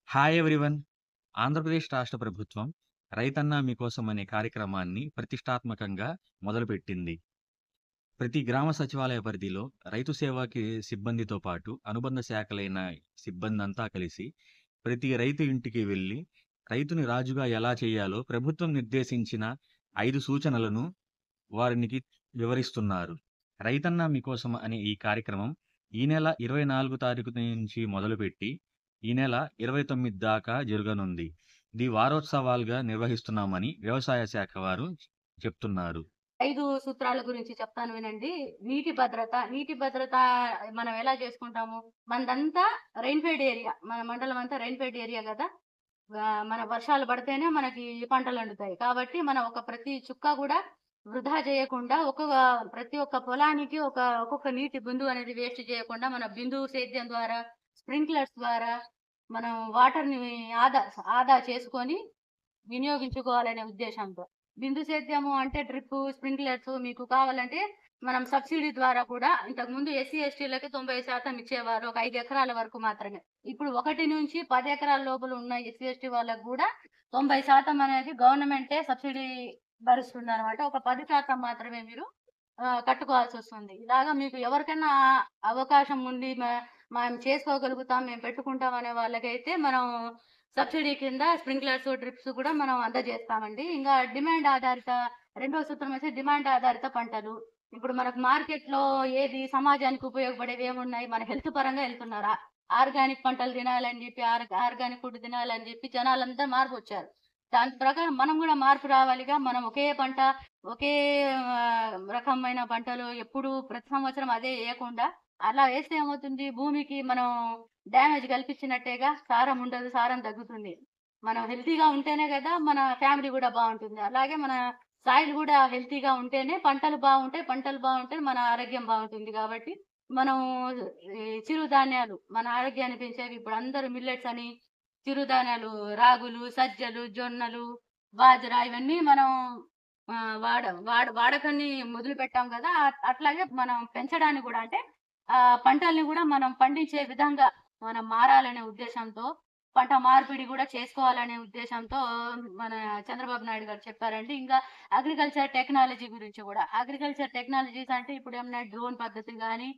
Hi everyone. Andhra Pradesh రాష్ట్ర ప్రభుత్వం రైతన్న మీకోసం అనే కార్యక్రమాన్ని ప్రతిష్టాత్మకంగా మొదలుపెట్టింది. ప్రతి గ్రామ సచివాలయ పరిధిలో రైతు సేవాకి సిబ్బందితో పాటు అనుబంధ శాఖలైన సిబ్బందంతా కలిసి ప్రతి రైతు ఇంటికి వెళ్లి రైతుని రాజుగా ఎలా చేయాలో ప్రభుత్వం నిర్దేశించిన 5 సూచనలను వారికి వివరిస్తున్నారు. రైతన్న మీకోసం అనే ఈ కార్యక్రమం ఈ నెల 24 తారీఖు నుంచి మొదలుపెట్టి ఈ నెల 29 దాకా జరగనుంది. ఇది వారోత్సవాలుగా నిర్వహిస్తున్నామని వ్యవసాయ శాఖ వారు చెప్తున్నారు. 5 సూత్రాల గురించి చెప్తాను వినండి. నీటి భద్రత. నీటి భద్రత మనం ఎలా చేసుకుంటాము? మనదంతా రైన్ ఫెడ్ ఏరియా. మన మండలం అంతా రైన్ ఫెడ్ ఏరియా గదా! మన వర్షాలు పడితేనే మనకి పంటలందుతాయి. కాబట్టి మనం ప్రతి చుక్క గూడా వృధా చేయకుండా ప్రతి ఒక్క పొలానికి ఒక్కొక్క నీటి బిందువు అనేది వేస్ట్ చేయకుండా మన బిందువు సేద్యం ద్వారా, స్ప్రింక్లర్స్ ద్వారా మనం వాటర్‌ని ఆదా ఆదా చేసుకొని వినియోగించుకోవాలనే ఉద్దేశంతో. బిందు సేద్యము అంటే డ్రిప్పు, స్ప్రింక్లర్స్ మీకు కావాలంటే మనం సబ్సిడీ ద్వారా కూడా ఇంతకుముందు ఎస్సీ, ఎస్టీలకి 90% ఇచ్చేవారు. ఒక 5 ఎకరాల వరకు మాత్రమే. ఇప్పుడు 1-10 ఎకరాల లోపల ఉన్న ఎస్సీ, ఎస్టీ వాళ్ళకి గూడా 90% అనేది గవర్నమెంటే సబ్సిడీ భరిస్తుందనమాట. ఒక 10% మాత్రమే మీరు కట్టుకోవాల్సొస్తుంది. ఇలాగా మీకు ఎవరికైనా అవకాశం ఉండి మేము చేసుకోగలుగుతాం, మేము పెట్టుకుంటాం అనే వాళ్ళకైతే మనం సబ్సిడీ కింద స్ప్రింక్లర్స్, డ్రిప్స్ కూడా మనం అందజేస్తామండి. ఇంగా డిమాండ్ ఆధారిత రెండో సూత్రం వచ్చి డిమాండ్ ఆధారిత పంటలు. ఇప్పుడు మనకు మార్కెట్‌లో ఏది సమాజానికి ఉపయోగపడేవి ఏమున్నాయి? మన హెల్త్ పరంగా ఎళ్తున్నారా? ఆర్గానిక్ పంటలు తినాలని జెప్పి, ఆర్గానిక్ ఫుడ్ తినాలని జెప్పి జనాలంతా మార్పొచ్చారు. దాని ప్రకారం మనం గూడా మార్పు రావాలిగా. మనం ఒకే పంట, ఒకే రకమైన పంటలు ఎప్పుడు ప్రతి సంవత్సరం అదే ఎయకుండా, అలా ఏస్తే ఏమవుతుంది? భూమికి మనం డ్యామేజ్ కల్పించినట్టేగా. సారం ఉండదు, సారం తగ్గుతుంది. మనం హెల్తీగా ఉంటేనే గదా మన ఫ్యామిలీ గూడా బావుంటుంది. అలాగే మన సాయిల్ గూడా హెల్తీగా ఉంటేనే పంటలు బావుంటే మన ఆరోగ్యం బావుంటుంది గాబట్టి, మనం ఈ చిరుధాన్యాలు మన ఆరోగ్యాన్ని పెంచేవి ఇప్పుడు అందరూ మిల్లెట్స్ అని చిరుధాన్యాలు రాగులు, సజ్జలు, జొన్నలు, బాజరా ఇవన్నీ మనం వాడకాన్ని మొదలుపెట్టాం గదా! అట్లాగే మనం పెంచడానికి గూడా అంటే పంటల్ని గూడా మనం పండించే విధంగా మనం మారాలనే ఉద్దేశంతో, పంట మార్పిడి గూడా చేసుకోవాలనే ఉద్దేశంతో మన చంద్రబాబు నాయుడు గారు చెప్పారండి. ఇంకా అగ్రికల్చర్ టెక్నాలజీ గురించి గూడా. అగ్రికల్చర్ టెక్నాలజీస్ అంటే ఇప్పుడేమన్నా డ్రోన్ పద్ధతి గాని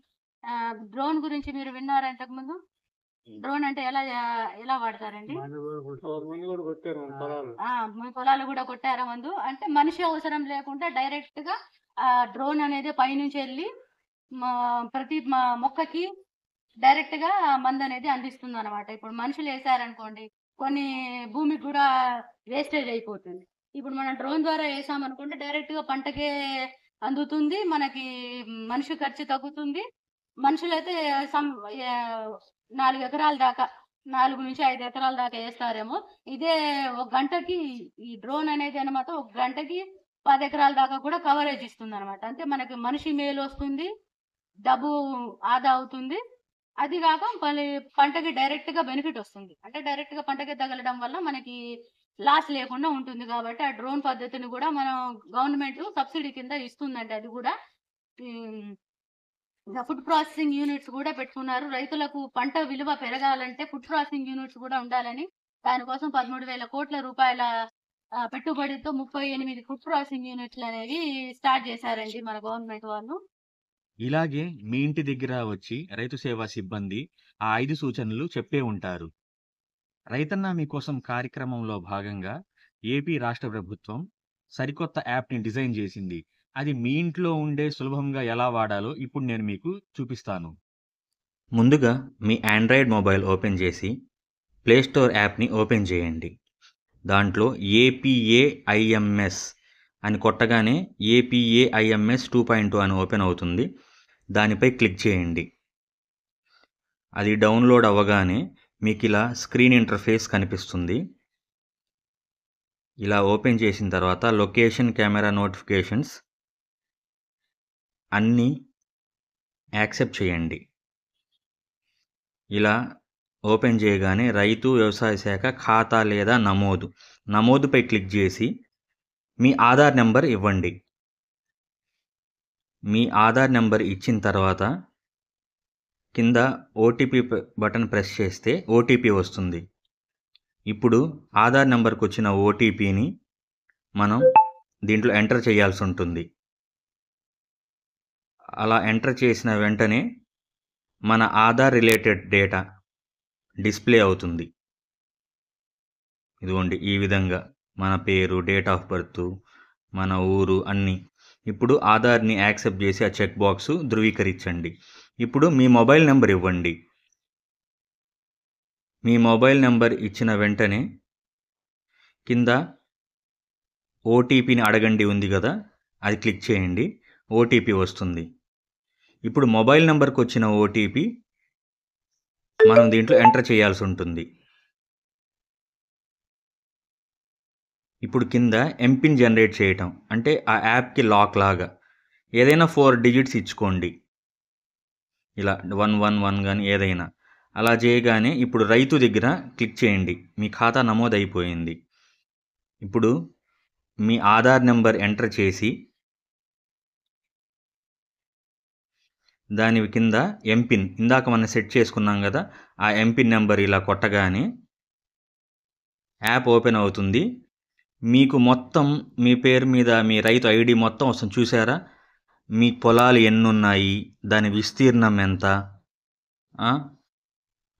డ్రోన్ గురించి మీరు విన్నారా ఇంతకుముందు? డ్రోన్ అంటే ఎలా వాడతారండి? ముందు కూడా కొట్టారు మన పొలాలు. మీ పొలాలు గూడా కొట్టారా మందు? అంటే మనిషి అవసరం లేకుండా డైరెక్ట్‌గా డ్రోన్ అనేది పైనుంచెళ్ళి ప్రతి మొక్కకి డైరెక్ట్‌గా మందనేది అందిస్తుందనమాట. ఇప్పుడు మనుషులేసారనుకోండి, కొన్ని భూమికి గూడా వేస్టేజ్ అయిపోతుంది. ఇప్పుడు మనం డ్రోన్ ద్వారా ఏసామనుకోండి డైరెక్ట్‌గా పంటకే అందుతుంది. మనకి మనిషి ఖర్చు తగ్గుతుంది. మనుషులైతే యాహ్, 4 ఎకరాల దాకా 4-5 ఎకరాల దాకా ఏస్తారేమో. ఇదే ఒక గంటకి ఈ డ్రోన్ అనేది అన్నమాట ఒక గంటకి 10 ఎకరాల దాకా కూడా కవరేజ్ ఇస్తుందనమాట. అంటే మనకి మనిషి మేలొస్తుంది. డబ్బు ఆదా అవుతుంది. అది గాక మళ్ళీ పంటకి డైరెక్ట్‌గా బెనిఫిట్ ఒస్తుంది. అంటే డైరెక్ట్‌గా పంటకే తగలడం వల్ల మనకి లాస్ లేకుండా ఉంటుంది గాబట్టి, ఆ డ్రోన్ పద్ధతిని గూడా మనం గవర్నమెంట్ సబ్సిడీ కింద ఇస్తుందండి అది గూడా. హ్మ్. ఇంకా ఫుడ్ ప్రాసెసింగ్ యూనిట్స్ గూడా పెట్టుకున్నారు. రైతులకు పంట విలువ పెరగాలంటే ఫుడ్ ప్రాసెసింగ్ యూనిట్స్ గూడా ఉండాలని, దానికోసం 13,000 రూపాయల పెట్టుబడితో 38 ఫుడ్ ప్రాసెసింగ్ యూనిట్లనేవి స్టార్ట్ జేశారండి మన గవర్నమెంట్ వాళ్ళు. ఇలాగే మీ ఇంటి దగ్గర వచ్చి రైతు సేవా సిబ్బంది ఆ 5 సూచనలు చెప్పే ఉంటారు. రైతన్న మీకోసం కార్యక్రమంలో భాగంగా ఏపీ రాష్ట్ర ప్రభుత్వం సరికొత్త యాప్‌ని డిజైన్ చేసింది. అది మీ ఇంట్లో ఉండే సులభంగా ఎలా వాడాలో ఇప్పుడు నేను మీకు చూపిస్తాను. ముందుగా మీ ఆండ్రాయిడ్ మొబైల్ ఓపెన్ చేసి ప్లే స్టోర్ యాప్‌ని ఓపెన్ చేయండి. దాంట్లో ఏపీఏఐఎంఎస్ అని కొట్టగానే ఏపీఏఐఎంఎస్ 2.2 అని ఓపెన్ అవుతుంది. దానిపై క్లిక్ చేయండి. అది డౌన్లోడ్ అవ్వగానే మీకు ఇలా స్క్రీన్ ఇంటర్ఫేస్ కనిపిస్తుంది. ఇలా ఓపెన్ చేసిన తర్వాత లొకేషన్, కెమెరా నోటిఫికేషన్స్ అన్నీ యాక్సెప్ట్ చేయండి. ఇలా ఓపెన్ చేయగానే రైతు వ్యవసాయ శాఖ ఖాతా లేదా నమోదుపై క్లిక్ చేసి మీ ఆధార్ నెంబర్ ఇవ్వండి. మీ ఆధార్ నెంబర్ ఇచ్చిన తర్వాత కింద ఓటీపీ బటన్ ప్రెస్ చేస్తే ఓటీపీ వస్తుంది. ఇప్పుడు ఆధార్ నెంబర్కి వచ్చిన ఓటీపీని మనం దీంట్లో ఎంటర్ చేయాల్సి ఉంటుంది. అలా ఎంటర్ చేసిన వెంటనే మన ఆధార్ రిలేటెడ్ డేటా డిస్ప్లే అవుతుంది. ఇదిగోండి ఈ విధంగా మన పేరు, డేట్ ఆఫ్ బర్త్, మన ఊరు అన్నీ. ఇప్పుడు ఆధార్ని యాక్సెప్ట్ చేసి ఆ చెక్ బాక్స్ ధృవీకరించండి. ఇప్పుడు మీ మొబైల్ నెంబర్ ఇవ్వండి. మీ మొబైల్ నెంబర్ ఇచ్చిన వెంటనే కింద ఓటీపీని అడగండి ఉంది కదా, అది క్లిక్ చేయండి. ఓటీపీ వస్తుంది. ఇప్పుడు మొబైల్ నెంబర్కి వచ్చిన ఓటీపీ మనం దీంట్లో ఎంటర్ చేయాల్సి ఉంటుంది. ఇప్పుడు కింద ఎంపిన్ జనరేట్ చేయటం అంటే ఆ యాప్కి లాక్ లాగా ఏదైనా 4 డిజిట్స్ ఇచ్చుకోండి. ఇలా 111 కానీ ఏదైనా. అలా చేయగానే ఇప్పుడు రైతు దగ్గర క్లిక్ చేయండి. మీ ఖాతా నమోదైపోయింది. ఇప్పుడు మీ ఆధార్ నెంబర్ ఎంటర్ చేసి దాని కింద ఎంపిన్ ఇందాక మనం సెట్ చేసుకున్నాం కదా, ఆ ఎంపిన్ నెంబర్ ఇలా కొట్టగానే యాప్ ఓపెన్ అవుతుంది. మీకు మొత్తం మీ పేరు మీద మీ రైతు ఐడి మొత్తం వస్తుంది. చూసారా? మీ పొలాలు ఎన్ని ఉన్నాయి, దాని విస్తీర్ణం ఎంత,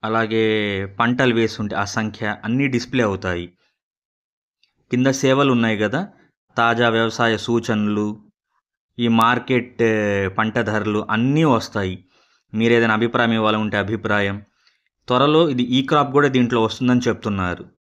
అలాగే పంటలు వేసుంటే ఆ సంఖ్య అన్నీ డిస్ప్లే అవుతాయి. కింద సేవలు ఉన్నాయి కదా, తాజా వ్యవసాయ సూచనలు, ఈ మార్కెట్ పంట ధరలు అన్నీ వస్తాయి. మీరు ఏదైనా అభిప్రాయం ఇవ్వాలంటే అభిప్రాయం. త్వరలో ఇది ఈ క్రాప్ కూడా దీంట్లో వస్తుందని చెప్తున్నారు.